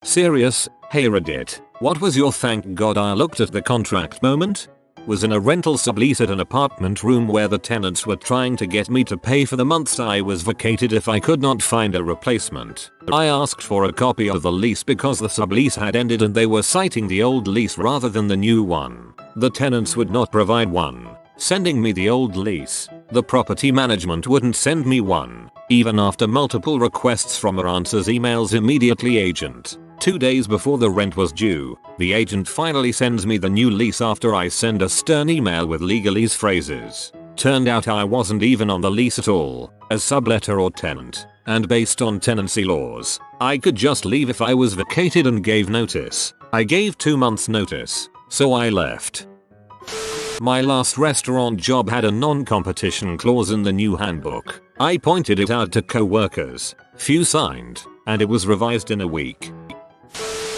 Serious? Hey Reddit, what was your thank god I looked at the contract moment? Was in a rental sublease at an apartment room where the tenants were trying to get me to pay for the months I was vacated if I could not find a replacement. I asked for a copy of the lease because the sublease had ended and they were citing the old lease rather than the new one. The tenants would not provide one, sending me the old lease. The property management wouldn't send me one, even after multiple requests from her answers emails immediately agent. 2 days before the rent was due, the agent finally sends me the new lease after I send a stern email with legalese phrases. Turned out I wasn't even on the lease at all, as subletter or tenant, and based on tenancy laws, I could just leave if I was vacated and gave notice. I gave 2 months notice, so I left. My last restaurant job had a non-competition clause in the new handbook. I pointed it out to co-workers. Few signed, and it was revised in a week.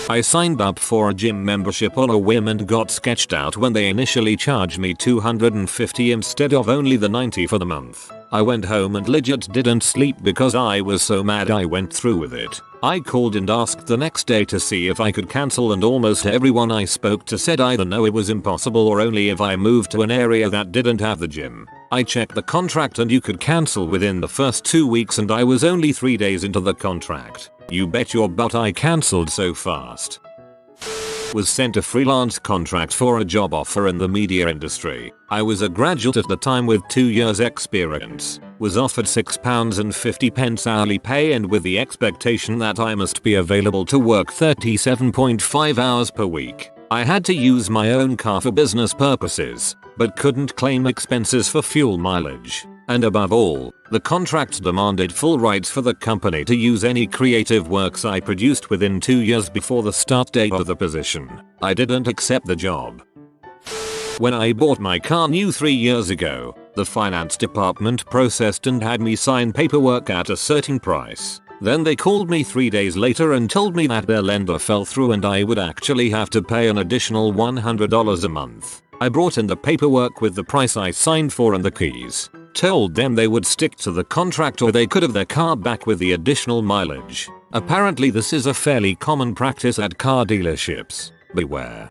I signed up for a gym membership on a whim and got sketched out when they initially charged me $250 instead of only the $90 for the month. I went home and legit didn't sleep because I was so mad I went through with it. I called and asked the next day to see if I could cancel and almost everyone I spoke to said either no it was impossible or only if I moved to an area that didn't have the gym. I checked the contract and you could cancel within the first 2 weeks and I was only 3 days into the contract. You bet your butt I cancelled so fast. Was sent a freelance contract for a job offer in the media industry. I was a graduate at the time with 2 years experience. Was offered £6.50 hourly pay and with the expectation that I must be available to work 37.5 hours per week. I had to use my own car for business purposes, but couldn't claim expenses for fuel mileage. And above all, the contract demanded full rights for the company to use any creative works I produced within 2 years before the start date of the position. I didn't accept the job. When I bought my car new 3 years ago, the finance department processed and had me sign paperwork at a certain price. Then they called me 3 days later and told me that their lender fell through and I would actually have to pay an additional $100 a month. I brought in the paperwork with the price I signed for and the keys. Told them they would stick to the contract or they could have their car back with the additional mileage. Apparently this is a fairly common practice at car dealerships. Beware.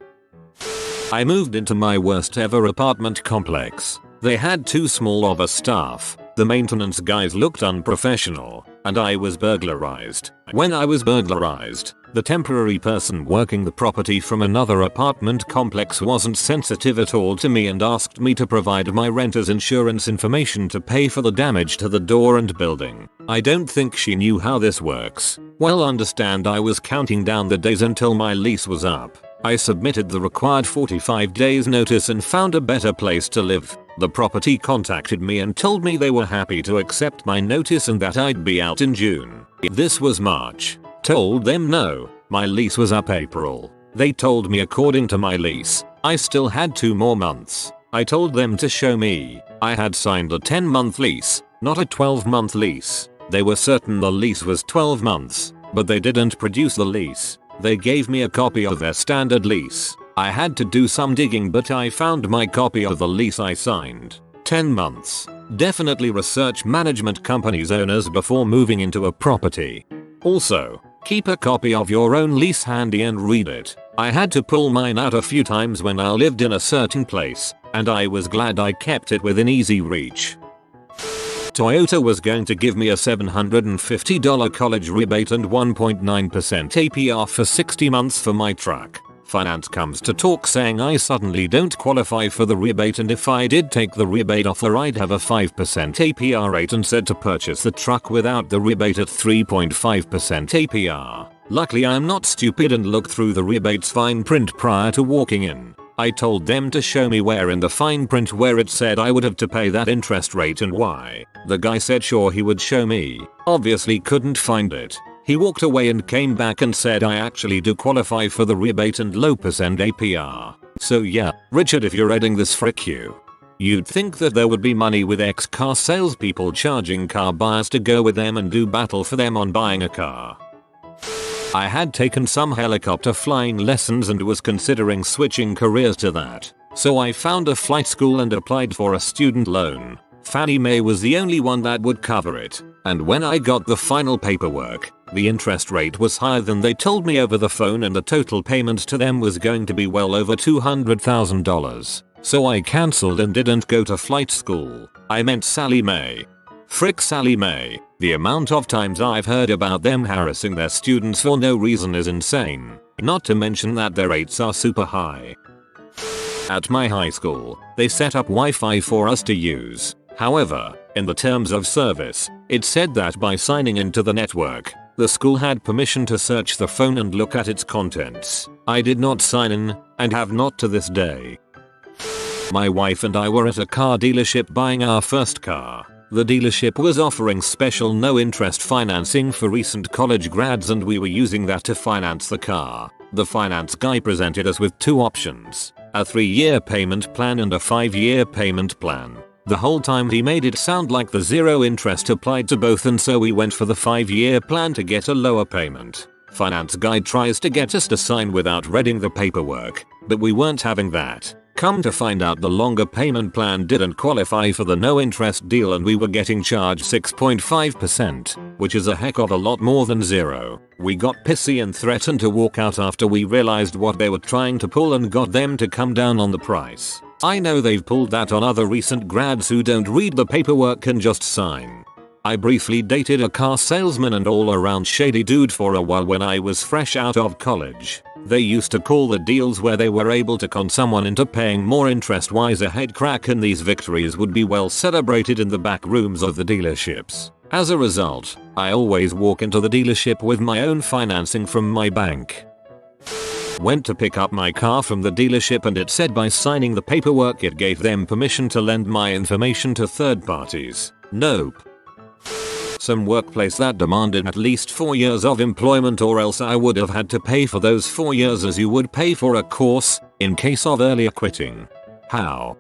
I moved into my worst ever apartment complex. They had too small of a staff. The maintenance guys looked unprofessional, and I was burglarized. When I was burglarized, the temporary person working the property from another apartment complex wasn't sensitive at all to me and asked me to provide my renter's insurance information to pay for the damage to the door and building. I don't think she knew how this works. Well, understand I was counting down the days until my lease was up. I submitted the required 45 days notice and found a better place to live. The property contacted me and told me they were happy to accept my notice and that I'd be out in June. This was March. Told them no, my lease was up April. They told me according to my lease, I still had 2 more months. I told them to show me. I had signed a 10-month lease, not a 12-month lease. They were certain the lease was 12 months, but they didn't produce the lease. They gave me a copy of their standard lease. I had to do some digging but I found my copy of the lease I signed. 10 months. Definitely research management company's owners before moving into a property. Also, keep a copy of your own lease handy and read it. I had to pull mine out a few times when I lived in a certain place, and I was glad I kept it within easy reach. Toyota was going to give me a $750 college rebate and 1.9% APR for 60 months for my truck. Finance comes to talk saying I suddenly don't qualify for the rebate and if I did take the rebate offer I'd have a 5% APR rate and said to purchase the truck without the rebate at 3.5% APR. Luckily I'm not stupid and looked through the rebate's fine print prior to walking in. I told them to show me where in the fine print where it said I would have to pay that interest rate and why. The guy said sure he would show me. Obviously couldn't find it. He walked away and came back and said I actually do qualify for the rebate and low percent APR. So yeah, Richard, if you're reading this, frick you. You'd think that there would be money with ex-car salespeople charging car buyers to go with them and do battle for them on buying a car. I had taken some helicopter flying lessons and was considering switching careers to that. So I found a flight school and applied for a student loan. Fannie Mae was the only one that would cover it. And when I got the final paperwork, The interest rate was higher than they told me over the phone and the total payment to them was going to be well over $200,000. So I cancelled and didn't go to flight school. I meant Sally Mae. Frick Sally Mae. The amount of times I've heard about them harassing their students for no reason is insane. Not to mention that their rates are super high. At my high school, they set up Wi-Fi for us to use. However, in the terms of service, it said that by signing into the network, the school had permission to search the phone and look at its contents. I did not sign in, and have not to this day. My wife and I were at a car dealership buying our first car. The dealership was offering special no-interest financing for recent college grads and we were using that to finance the car. The finance guy presented us with two options, a 3-year payment plan and a 5-year payment plan. The whole time he made it sound like the zero interest applied to both and so we went for the 5-year plan to get a lower payment. Finance guy tries to get us to sign without reading the paperwork, but we weren't having that. Come to find out the longer payment plan didn't qualify for the no interest deal and we were getting charged 6.5%, which is a heck of a lot more than zero. We got pissy and threatened to walk out after we realized what they were trying to pull and got them to come down on the price. I know they've pulled that on other recent grads who don't read the paperwork and just sign. I briefly dated a car salesman and all around shady dude for a while when I was fresh out of college. They used to call the deals where they were able to con someone into paying more interest wise a head crack and these victories would be well celebrated in the back rooms of the dealerships. As a result, I always walk into the dealership with my own financing from my bank. Went to pick up my car from the dealership and it said by signing the paperwork it gave them permission to lend my information to third parties. Nope. Some workplace that demanded at least 4 years of employment or else I would have had to pay for those 4 years as you would pay for a course, in case of earlier quitting. How?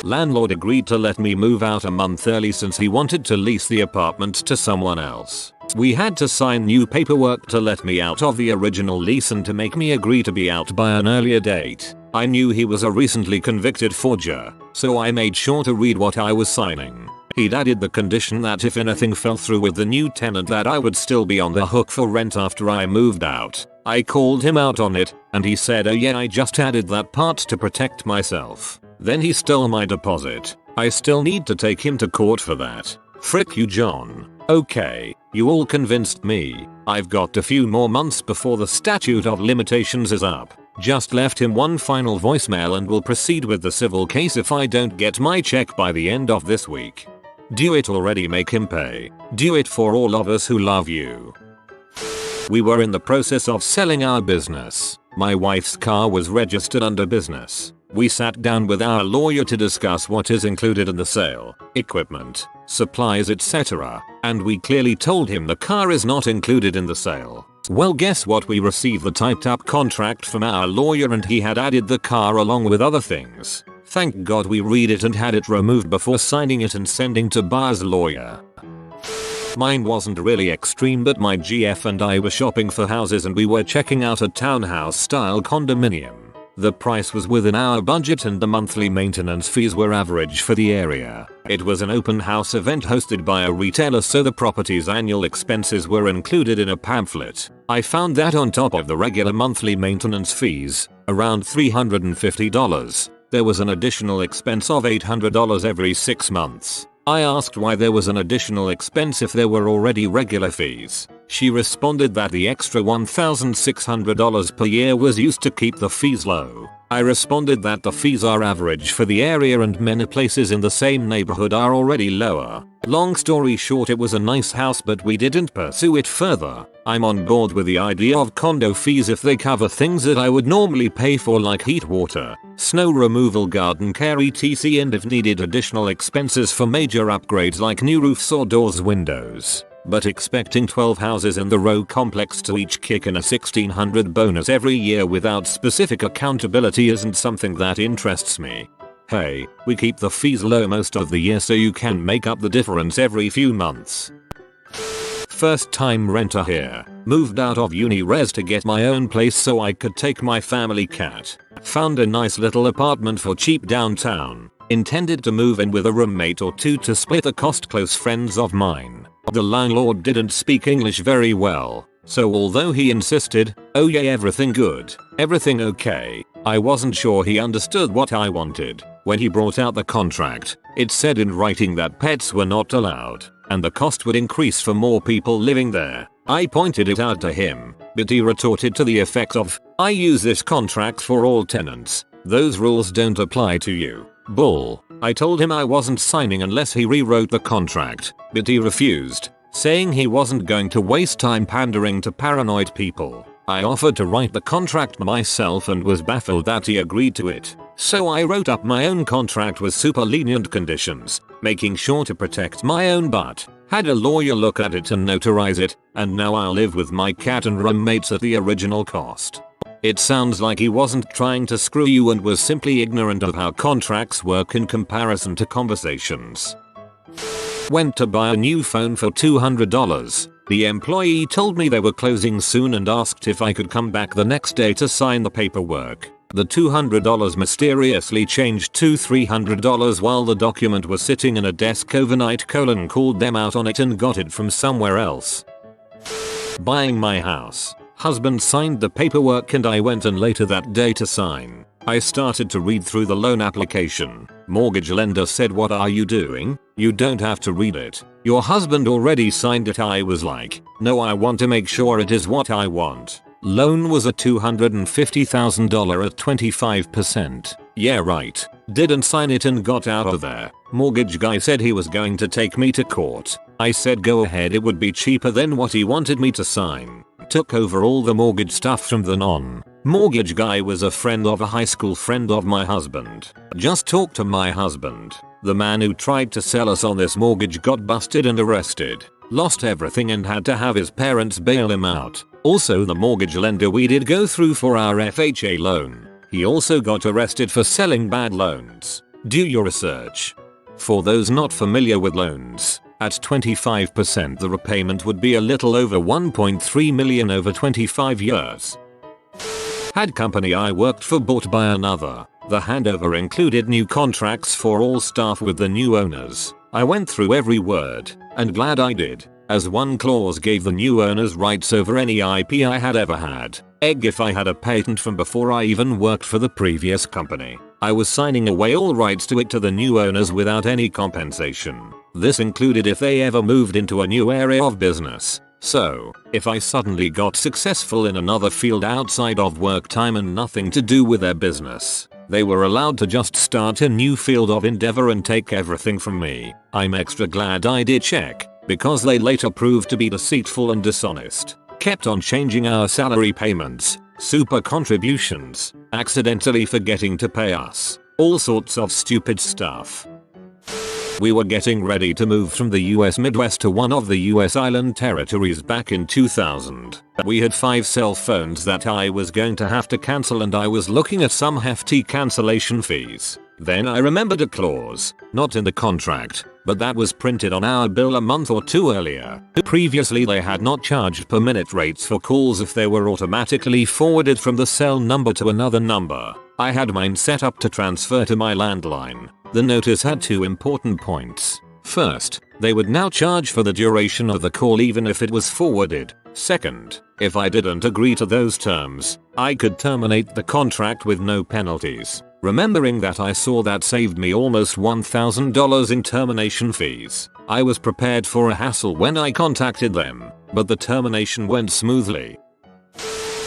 Landlord agreed to let me move out a month early since he wanted to lease the apartment to someone else. We had to sign new paperwork to let me out of the original lease and to make me agree to be out by an earlier date. I knew he was a recently convicted forger, so I made sure to read what I was signing. He'd added the condition that if anything fell through with the new tenant that I would still be on the hook for rent after I moved out. I called him out on it, and he said, oh yeah, I just added that part to protect myself. Then he stole my deposit. I still need to take him to court for that. Frick you, John. Okay, you all convinced me. I've got a few more months before the statute of limitations is up. Just left him one final voicemail and will proceed with the civil case if I don't get my check by the end of this week. Do it already, make him pay. Do it for all of us who love you. We were in the process of selling our business. My wife's car was registered under business. We sat down with our lawyer to discuss what is included in the sale, equipment, supplies, etc. And we clearly told him the car is not included in the sale. Well, guess what? We received the typed up contract from our lawyer and he had added the car along with other things. Thank God we read it and had it removed before signing it and sending to buyer's lawyer. Mine wasn't really extreme, but my GF and I were shopping for houses and we were checking out a townhouse style condominium. The price was within our budget and the monthly maintenance fees were average for the area. It was an open house event hosted by a retailer, so the property's annual expenses were included in a pamphlet. I found that on top of the regular monthly maintenance fees, around $350, there was an additional expense of $800 every 6 months. I asked why there was an additional expense if there were already regular fees. She responded that the extra $1,600 per year was used to keep the fees low. I responded that the fees are average for the area and many places in the same neighborhood are already lower. Long story short, it was a nice house but we didn't pursue it further. I'm on board with the idea of condo fees if they cover things that I would normally pay for like heat, water, snow removal, garden care, etc, and if needed additional expenses for major upgrades like new roofs or doors, windows. But expecting 12 houses in the row complex to each kick in a $1,600 bonus every year without specific accountability isn't something that interests me. Hey, we keep the fees low most of the year so you can make up the difference every few months. First time renter here. Moved out of uni res to get my own place so I could take my family cat. Found a nice little apartment for cheap downtown. Intended to move in with a roommate or two to split the cost. Close friends of mine The landlord didn't speak English very well, so although he insisted, "Oh yeah, everything good, everything okay," I wasn't sure he understood what I wanted. When he brought out the contract, it said in writing that pets were not allowed, and the cost would increase for more people living there. I pointed it out to him, but he retorted to the effect of, "I use this contract for all tenants. Those rules don't apply to you." Bull. I told him I wasn't signing unless he rewrote the contract, but he refused, saying he wasn't going to waste time pandering to paranoid people. I offered to write the contract myself and was baffled that he agreed to it. So I wrote up my own contract with super lenient conditions, making sure to protect my own butt. Had a lawyer look at it and notarize it, and now I'll live with my cat and roommates at the original cost. It sounds like he wasn't trying to screw you and was simply ignorant of how contracts work in comparison to conversations. Went to buy a new phone for $200. The employee told me they were closing soon and asked if I could come back the next day to sign the paperwork. The $200 mysteriously changed to $300 while the document was sitting in a desk overnight. Called them out on it and got it from somewhere else. Buying my house. Husband signed the paperwork and I went in later that day to sign. I started to read through the loan application. Mortgage lender said, "What are you doing? You don't have to read it. Your husband already signed it." I was like, "No, I want to make sure it is what I want." Loan was a $250,000 at 25%. Yeah, right. Didn't sign it and got out of there. Mortgage guy said he was going to take me to court. I said go ahead, it would be cheaper than what he wanted me to sign. Took over all the mortgage stuff from then on. Mortgage guy was a friend of a high school friend of my husband. Just talked to my husband. The man who tried to sell us on this mortgage got busted and arrested. Lost everything and had to have his parents bail him out. Also, the mortgage lender we did go through for our FHA loan, he also got arrested for selling bad loans. Do your research. For those not familiar with loans, at 25% the repayment would be a little over $1.3 million over 25 years. Had company I worked for bought by another. The handover included new contracts for all staff with the new owners. I went through every word, and glad I did, as one clause gave the new owners rights over any IP I had ever had. If I had a patent from before I even worked for the previous company, I was signing away all rights to it to the new owners without any compensation. This included if they ever moved into a new area of business. So, if I suddenly got successful in another field outside of work time and nothing to do with their business, they were allowed to just start a new field of endeavor and take everything from me. I'm extra glad I did check, because they later proved to be deceitful and dishonest. Kept on changing our salary payments, super contributions, accidentally forgetting to pay us, all sorts of stupid stuff. We were getting ready to move from the US Midwest to one of the US island territories back in 2000. We had 5 cell phones that I was going to have to cancel and I was looking at some hefty cancellation fees. Then I remembered a clause, not in the contract, but that was printed on our bill a month or 2 earlier. Previously they had not charged per minute rates for calls if they were automatically forwarded from the cell number to another number. I had mine set up to transfer to my landline. The notice had 2 important points. First, they would now charge for the duration of the call even if it was forwarded. Second, if I didn't agree to those terms, I could terminate the contract with no penalties. Remembering that, I saw that saved me almost $1,000 in termination fees. I was prepared for a hassle when I contacted them, but the termination went smoothly.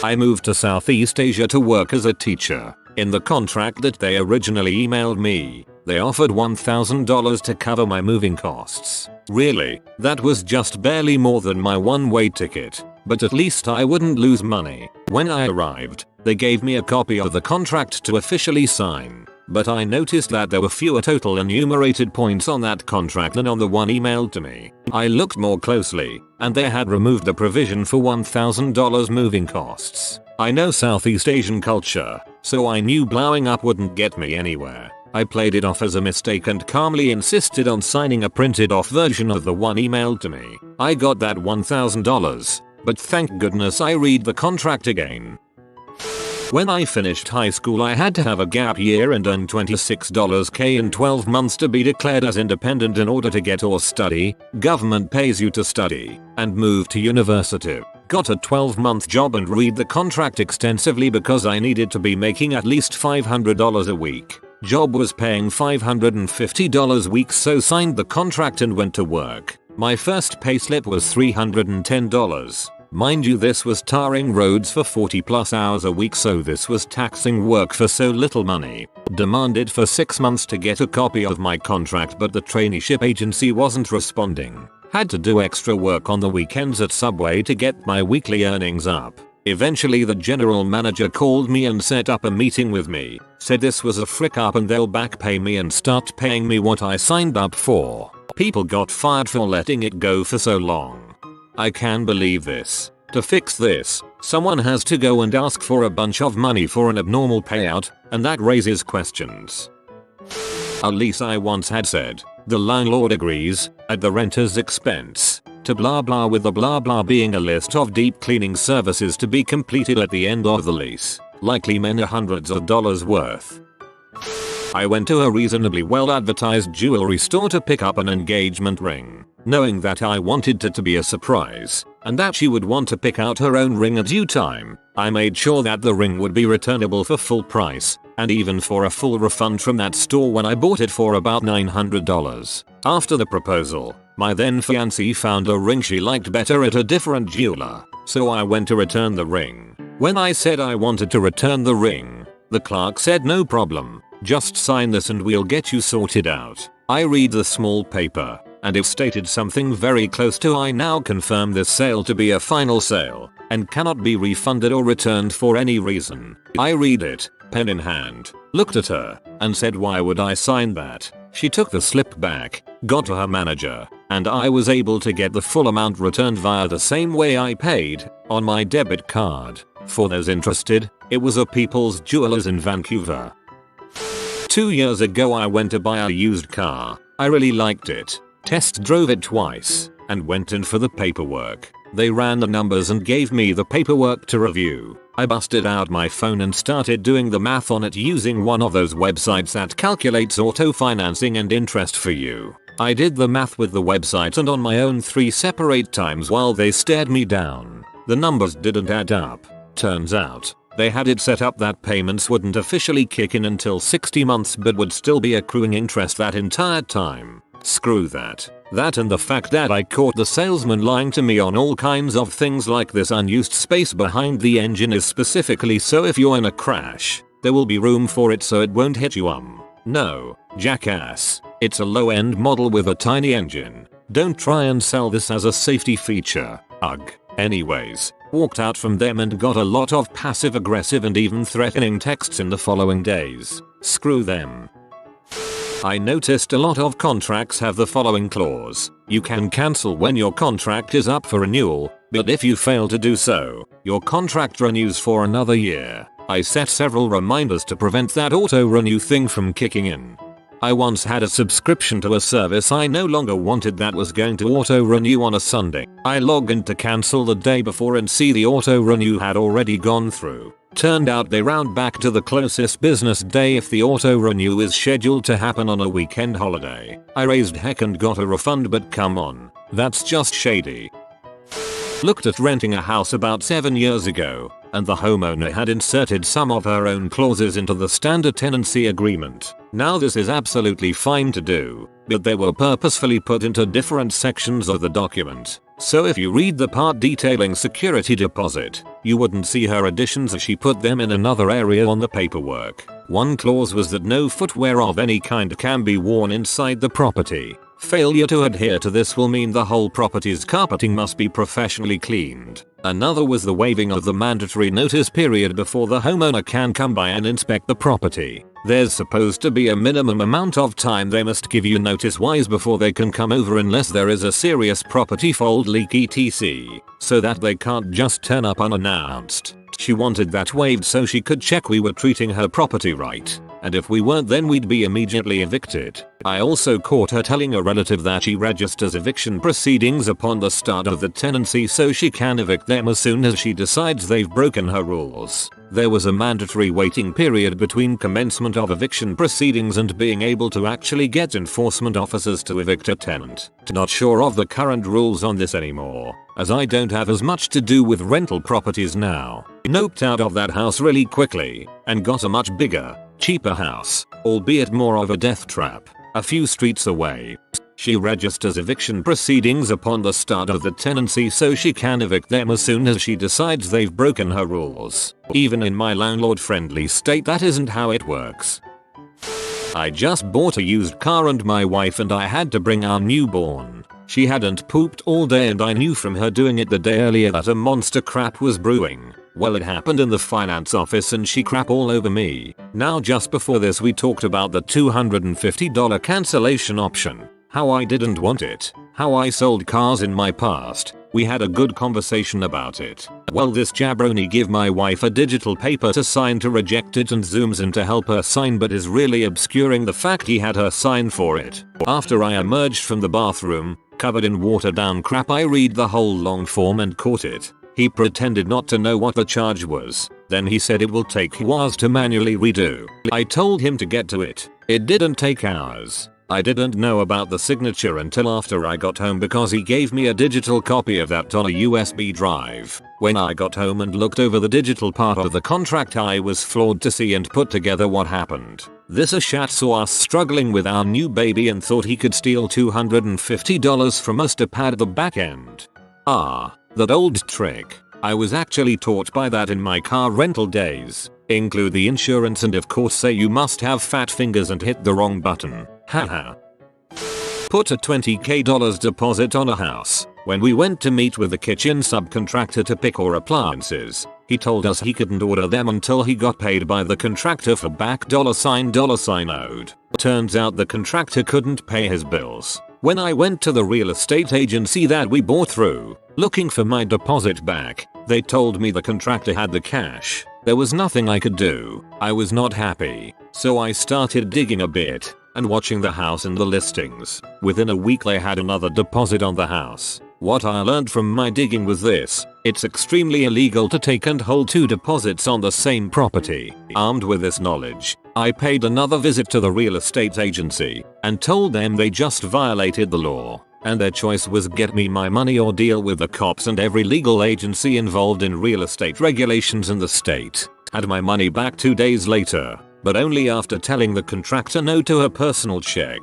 I moved to Southeast Asia to work as a teacher. In the contract that they originally emailed me, they offered $1,000 to cover my moving costs. Really, that was just barely more than my one-way ticket, but at least I wouldn't lose money. When I arrived, they gave me a copy of the contract to officially sign, but I noticed that there were fewer total enumerated points on that contract than on the one emailed to me. I looked more closely, and they had removed the provision for $1,000 moving costs. I know Southeast Asian culture, so I knew blowing up wouldn't get me anywhere. I played it off as a mistake and calmly insisted on signing a printed off version of the one emailed to me. I got that $1,000, but thank goodness I read the contract again. When I finished high school I had to have a gap year and earn $26K in 12 months to be declared as independent in order to get or study. Government pays you to study and move to university. Got a 12-month job and read the contract extensively because I needed to be making at least $500 a week. Job was paying $550 a week, so signed the contract and went to work. My first payslip was $310. Mind you, this was tarring roads for 40+ hours a week, so this was taxing work for so little money. Demanded for 6 months to get a copy of my contract, but the traineeship agency wasn't responding. Had to do extra work on the weekends at Subway to get my weekly earnings up. Eventually the general manager called me and set up a meeting with me. Said this was a frick up and they'll back pay me and start paying me what I signed up for. People got fired for letting it go for so long. I can't believe this. To fix this, someone has to go and ask for a bunch of money for an abnormal payout, and that raises questions. A lease I once had said, the landlord agrees, at the renter's expense, to blah blah, with the blah blah being a list of deep cleaning services to be completed at the end of the lease, likely many hundreds of dollars worth. I went to a reasonably well advertised jewelry store to pick up an engagement ring, knowing that I wanted it to be a surprise, and that she would want to pick out her own ring at due time. I made sure that the ring would be returnable for full price, and even for a full refund from that store when I bought it for about $900. After the proposal, my then fiancée found a ring she liked better at a different jeweler, so I went to return the ring. When I said I wanted to return the ring, the clerk said no problem, just sign this and we'll get you sorted out. I read the small paper, and it stated something very close to I now confirm this sale to be a final sale, and cannot be refunded or returned for any reason. I read it, pen in hand, looked at her, and said why would I sign that? She took the slip back, got to her manager, and I was able to get the full amount returned via the same way I paid, on my debit card. For those interested, it was a People's Jewelers in Vancouver. 2 years ago I went to buy a used car. I really liked it. Test drove it twice, and went in for the paperwork. They ran the numbers and gave me the paperwork to review. I busted out my phone and started doing the math on it using one of those websites that calculates auto financing and interest for you. I did the math with the website and on my own 3 separate times while they stared me down. The numbers didn't add up. Turns out, they had it set up that payments wouldn't officially kick in until 60 months but would still be accruing interest that entire time. Screw that. That and the fact that I caught the salesman lying to me on all kinds of things like this unused space behind the engine is specifically so if you're in a crash, there will be room for it so it won't hit you. No, jackass. It's a low-end model with a tiny engine. Don't try and sell this as a safety feature. Ugh. Anyways, walked out from them and got a lot of passive-aggressive and even threatening texts in the following days. Screw them. I noticed a lot of contracts have the following clause. You can cancel when your contract is up for renewal, but if you fail to do so, your contract renews for another year. I set several reminders to prevent that auto-renew thing from kicking in. I once had a subscription to a service I no longer wanted that was going to auto-renew on a Sunday. I logged in to cancel the day before and see the auto-renew had already gone through. Turned out they round back to the closest business day if the auto-renew is scheduled to happen on a weekend holiday. I raised heck and got a refund, but come on, that's just shady. Looked at renting a house about 7 years ago, and the homeowner had inserted some of her own clauses into the standard tenancy agreement. Now this is absolutely fine to do, but they were purposefully put into different sections of the document. So if you read the part detailing security deposit, you wouldn't see her additions as she put them in another area on the paperwork. One clause was that no footwear of any kind can be worn inside the property. Failure to adhere to this will mean the whole property's carpeting must be professionally cleaned. Another was the waiving of the mandatory notice period before the homeowner can come by and inspect the property. There's supposed to be a minimum amount of time they must give you notice-wise before they can come over unless there is a serious property fault, leak etc. So that they can't just turn up unannounced. She wanted that waived so she could check we were treating her property right. And if we weren't, then we'd be immediately evicted. I also caught her telling a relative that she registers eviction proceedings upon the start of the tenancy so she can evict them as soon as she decides they've broken her rules. There was a mandatory waiting period between commencement of eviction proceedings and being able to actually get enforcement officers to evict a tenant. Not sure of the current rules on this anymore, as I don't have as much to do with rental properties now. Noped out of that house really quickly and got a much bigger, cheaper house, albeit more of a death trap, a few streets away. She registers eviction proceedings upon the start of the tenancy so she can evict them as soon as she decides they've broken her rules. Even in my landlord-friendly state, that isn't how it works. I just bought a used car and my wife and I had to bring our newborn. She hadn't pooped all day and I knew from her doing it the day earlier that a monster crap was brewing. Well, it happened in the finance office and she crap all over me. Now just before this we talked about the $250 cancellation option. How I didn't want it. How I sold cars in my past. We had a good conversation about it. Well, this jabroni give my wife a digital paper to sign to reject it and zooms in to help her sign but is really obscuring the fact he had her sign for it. After I emerged from the bathroom, covered in watered down crap, I read the whole long form and caught it. He pretended not to know what the charge was. Then he said it will take hours to manually redo. I told him to get to it. It didn't take hours. I didn't know about the signature until after I got home because he gave me a digital copy of that on a USB drive. When I got home and looked over the digital part of the contract, I was floored to see and put together what happened. This Ashat saw us struggling with our new baby and thought he could steal $250 from us to pad the back end. Ah, that old trick. I was actually taught by that in my car rental days. Include the insurance and of course say you must have fat fingers and hit the wrong button. Haha. Put a $20k deposit on a house. When we went to meet with the kitchen subcontractor to pick our appliances, he told us he couldn't order them until he got paid by the contractor for back $sign owed. Turns out the contractor couldn't pay his bills. When I went to the real estate agency that we bought through, looking for my deposit back, they told me the contractor had the cash. There was nothing I could do. I was not happy, so I started digging a bit and watching the house and the listings. Within a week they had another deposit on the house. What I learned from my digging was this: it's extremely illegal to take and hold two deposits on the same property. Armed with this knowledge, I paid another visit to the real estate agency and told them they just violated the law, and their choice was get me my money or deal with the cops and every legal agency involved in real estate regulations in the state. Had my money back 2 days later, but only after telling the contractor no to a personal check.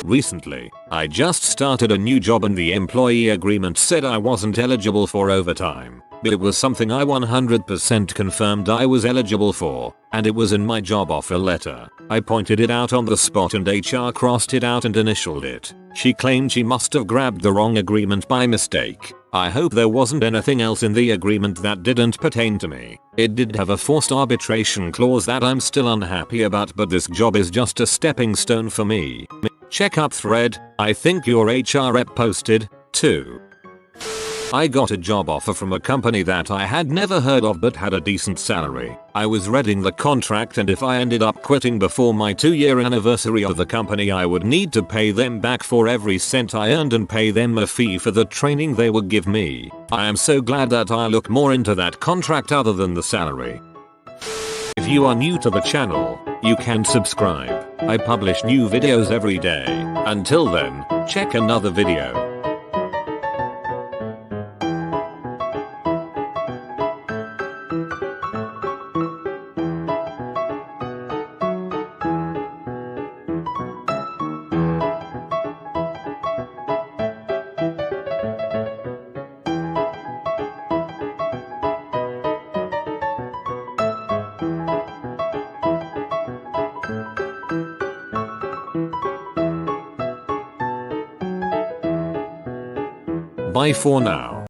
Recently, I just started a new job and the employee agreement said I wasn't eligible for overtime, but it was something I 100% confirmed I was eligible for, and it was in my job offer letter. I pointed it out on the spot and HR crossed it out and initialed it. She claimed she must have grabbed the wrong agreement by mistake. I hope there wasn't anything else in the agreement that didn't pertain to me. It did have a forced arbitration clause that I'm still unhappy about, but this job is just a stepping stone for me. Check up thread, I think your HR rep posted, too. I got a job offer from a company that I had never heard of but had a decent salary. I was reading the contract and if I ended up quitting before my 2-year anniversary of the company I would need to pay them back for every cent I earned and pay them a fee for the training they would give me. I am so glad that I look more into that contract other than the salary. If you are new to the channel, you can subscribe. I publish new videos every day. Until then, check another video. Bye for now.